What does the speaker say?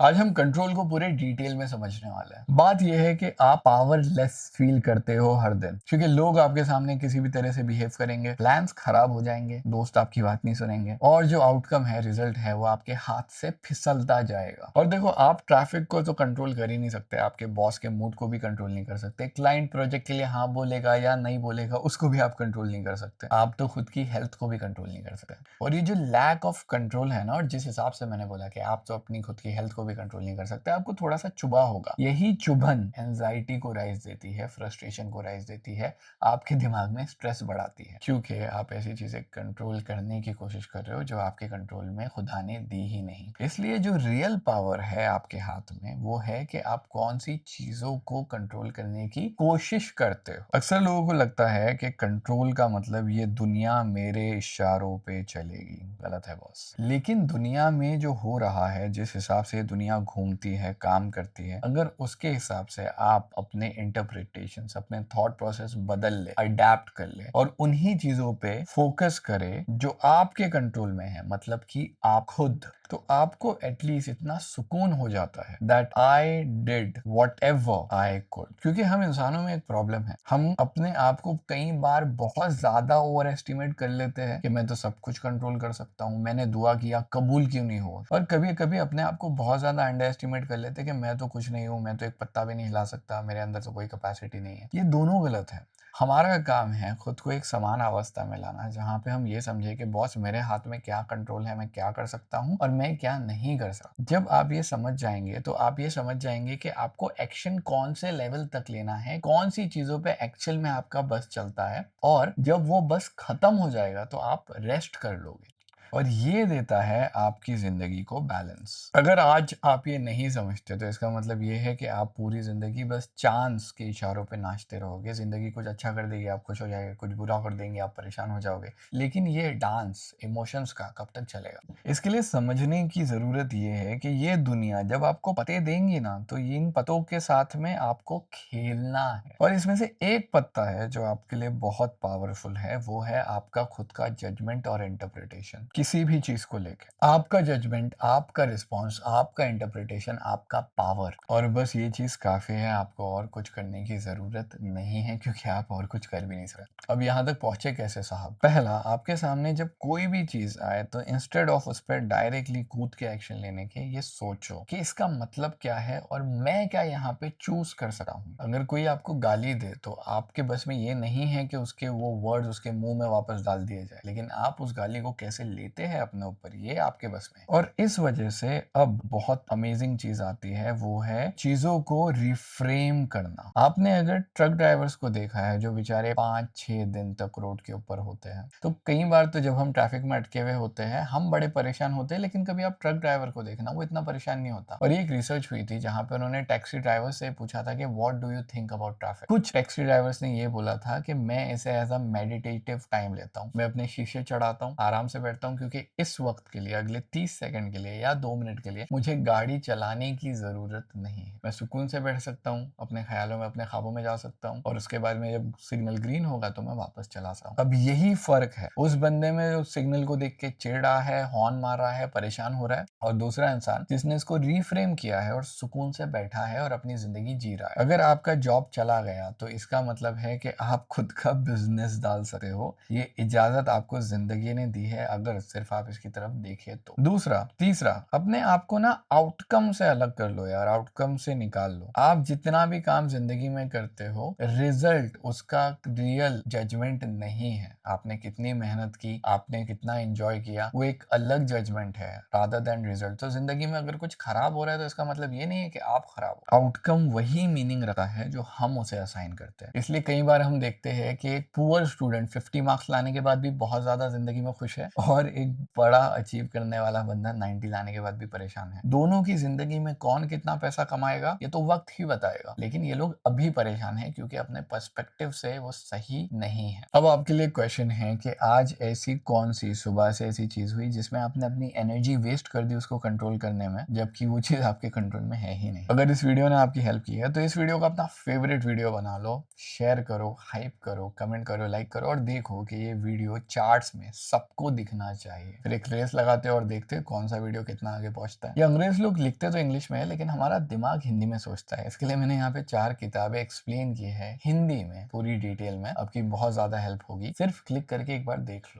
आज हम कंट्रोल को पूरे डिटेल में समझने वाले हैं। बात यह है कि आप पावरलेस फील करते हो हर दिन, क्योंकि लोग आपके सामने किसी भी तरह से बिहेव करेंगे, प्लान्स खराब हो जाएंगे, दोस्त आपकी बात नहीं सुनेंगे और जो आउटकम है, रिजल्ट है, वो आपके हाथ से फिसलता जाएगा। और देखो, आप ट्रैफिक को तो कंट्रोल कर ही नहीं सकते, आपके बॉस के मूड को भी कंट्रोल नहीं कर सकते, क्लाइंट प्रोजेक्ट के लिए हाँ बोलेगा या नहीं बोलेगा उसको भी आप कंट्रोल नहीं कर सकते, आप तो खुद की हेल्थ को भी कंट्रोल नहीं कर सकते। और ये जो लैक ऑफ कंट्रोल है ना, और जिस हिसाब से मैंने बोला कि आप तो अपनी खुद की हेल्थ को भी कंट्रोल नहीं कर सकते, आपको थोड़ा सा चुभा होगा। यही चुभन एंजाइटी को राइज देती है, फ्रस्ट्रेशन को राइज देती है, आपके दिमाग में स्ट्रेस बढ़ाती है, क्योंकि आप ऐसी चीजें कंट्रोल करने की कोशिश कर रहे हो जो आपके कंट्रोल में खुदा ने दी ही नहीं। इसलिए जो रियल पावर है आपके हाथ में, वो है कि आप कौन सी चीजों को कंट्रोल करने की कोशिश करते हो। अक्सर लोगों को लगता है कि कंट्रोल का मतलब ये दुनिया मेरे इशारों पे चलेगी। गलत है बॉस। लेकिन दुनिया में जो हो रहा है, जिस हिसाब से दुनिया घूमती है, काम करती है, अगर उसके हिसाब से आप अपने इंटरप्रिटेशन, अपने थॉट प्रोसेस बदल ले, अडेप्ट कर ले और उन्हीं चीजों पे फोकस करे जो आपके कंट्रोल में है, मतलब कि आप खुद, तो आपको एटलीस्ट इतना सुकून हो जाता है that I did what ever I could. क्योंकि हम इंसानों में एक प्रॉब्लम है, हम अपने आप को कई बार बहुत ज्यादा ओवर एस्टिमेट कर लेते हैं कि मैं तो सब कुछ कंट्रोल कर सकता हूँ, मैंने दुआ किया कबूल क्यों नहीं हुआ। और कभी कभी अपने आप को बहुत ज्यादा अंडर एस्टिमेट कर लेते हैं कि मैं तो कुछ नहीं हूँ, मैं तो एक पत्ता भी नहीं हिला सकता, मेरे अंदर तो कोई कैपेसिटी नहीं है। ये दोनों गलत है। हमारा काम है खुद को एक समान अवस्था में लाना, जहां पे हम ये समझे कि बॉस मेरे हाथ में क्या कंट्रोल है, मैं क्या कर सकता हूँ और मैं क्या नहीं कर सकता। जब आप ये समझ जाएंगे तो आप ये समझ जाएंगे कि आपको एक्शन कौन से लेवल तक लेना है, कौन सी चीजों पे एक्चुअल में आपका बस चलता है, और जब वो बस खत्म हो जाएगा तो आप रेस्ट कर लोगे। और ये देता है आपकी जिंदगी को बैलेंस। अगर आज आप ये नहीं समझते तो इसका मतलब ये है कि आप पूरी जिंदगी बस चांस के इशारों पे नाचते रहोगे। जिंदगी कुछ अच्छा कर देगी, आप खुश हो जाएंगे, कुछ बुरा कर देंगे, आप परेशान हो जाओगे। लेकिन ये डांस इमोशंस का कब तक चलेगा? इसके लिए समझने की जरूरत ये है कि ये दुनिया जब आपको पत्ते देंगी ना, तो इन पत्तों के साथ में आपको खेलना है। और इसमें से एक पत्ता है जो आपके लिए बहुत पावरफुल है, वो है आपका खुद का जजमेंट और इंटरप्रिटेशन। किसी भी चीज को लेकर आपका जजमेंट, आपका रिस्पॉन्स, आपका इंटरप्रिटेशन, आपका पावर। और बस ये चीज काफी है, आपको और कुछ करने की जरूरत नहीं है, क्योंकि आप और कुछ कर भी नहीं सकते। अब यहाँ तक पहुंचे कैसे साहब? पहला, आपके सामने जब कोई भी चीज आए तो इंस्टेड ऑफ उस पर डायरेक्टली कूद के एक्शन लेने के, ये सोचो कि इसका मतलब क्या है और मैं क्या यहाँ पे चूज कर सकता हूँ। अगर कोई आपको गाली दे तो आपके बस में ये नहीं है कि उसके वो वर्ड्स उसके मुंह में वापस डाल दिए जाए, लेकिन आप उस गाली को कैसे लेते हैं अपने ऊपर, ये आपके बस में है। और इस वजह से अब बहुत अमेजिंग चीज आती है, वो है चीजों को रिफ्रेम करना। आपने अगर ट्रक ड्राइवर्स को देखा है जो बेचारे 5-6 दिन तक रोड के ऊपर होते हैं, तो कई बार तो जब हम ट्रैफिक में अटके हुए होते हैं हम बड़े परेशान होते हैं, लेकिन कभी आप ट्रक ड्राइवर को देखना, वो इतना परेशान नहीं होता। और ये एक रिसर्च हुई थी जहां पर उन्होंने टैक्सी ड्राइवर से पूछा था कि what do you think about traffic. कुछ टैक्सी ड्राइवर्स ने ये बोला था कि मैं इसे एज अ मेडिटेटिव टाइम लेता हूँ, मैं अपने शीशे चढ़ाता हूँ, आराम से बैठता हूँ, क्योंकि इस वक्त के लिए, अगले 30 सेकंड के लिए या 2 मिनट के लिए मुझे गाड़ी चलाने की जरूरत नहीं है। मैं सुकून से बैठ सकता हूँ, अपने ख्यालों में, अपने ख्वाबों में जा सकता हूँ, और उसके बाद में जब सिग्नल ग्रीन होगा तो मैं वापस चला सकता हूँ। अब यही फर्क है उस बंदे में जो सिग्नल को देख के चिढ़ रहा है, हॉर्न मार रहा है, परेशान हो रहा है, और दूसरा इंसान जिसने इसको रिफ्रेम किया है और सुकून से बैठा है और अपनी जिंदगी जी रहा है। अगर आपका जॉब चला गया तो इसका मतलब है कि आप खुद का बिजनेस डाल सकते हो। ये इजाजत आपको जिंदगी ने दी है, अगर सिर्फ आप इसकी तरफ देखें तो। दूसरा, तीसरा, अपने आप को ना आउटकम से अलग कर लो यार, आउटकम से निकाल लो। आप जितना भी काम जिंदगी में करते हो, रिजल्ट उसका रियल जजमेंट नहीं है। आपने कितनी मेहनत की, आपने कितना एंजॉय किया, वो एक अलग जजमेंट है रादर देन रिजल्ट। तो जिंदगी में अगर कुछ खराब हो रहा है तो इसका मतलब ये नहीं है कि आप खराब हो। आउटकम वही मीनिंग रखता है जो हम उसे असाइन करते हैं। इसलिए कई बार हम देखते हैं कि एक पुअर स्टूडेंट 50 मार्क्स लाने के बाद भी बहुत ज्यादा जिंदगी में खुश है, और एक बड़ा अचीव करने वाला बंदा 90 लाने के बाद भी परेशान है। दोनों की जिंदगी में कौन कितना पैसा कमाएगा ये तो वक्त ही बताएगा, लेकिन ये लोग अभी परेशान है क्योंकि अपने पर्सपेक्टिव से वो सही नहीं है। अब आपके लिए क्वेश्चन है कि आज ऐसी कौन सी सुबह से ऐसी चीज हुई जिसमें आपने अपनी एनर्जी वेस्ट कर दी उसको कंट्रोल करने में, जबकि वो चीज आपके कंट्रोल में है ही नहीं। अगर इस वीडियो ने आपकी हेल्प की है तो इस वीडियो को अपना फेवरेट वीडियो बना लो, शेयर करो, हाइप करो, कमेंट करो, लाइक करो, और देखो कि ये वीडियो चार्ट्स में सबको दिखना चाहिए। फिर एक रेस लगाते और देखते कौन सा वीडियो कितना आगे पहुंचता है। ये अंग्रेज लोग लिखते तो इंग्लिश में है, लेकिन हमारा दिमाग हिंदी में सोचता है। इसके लिए मैंने यहाँ पे 4 किताबें एक्सप्लेन की है हिंदी में पूरी डिटेल में। आपकी बहुत ज्यादा हेल्प होगी, सिर्फ क्लिक करके एक बार देख लो।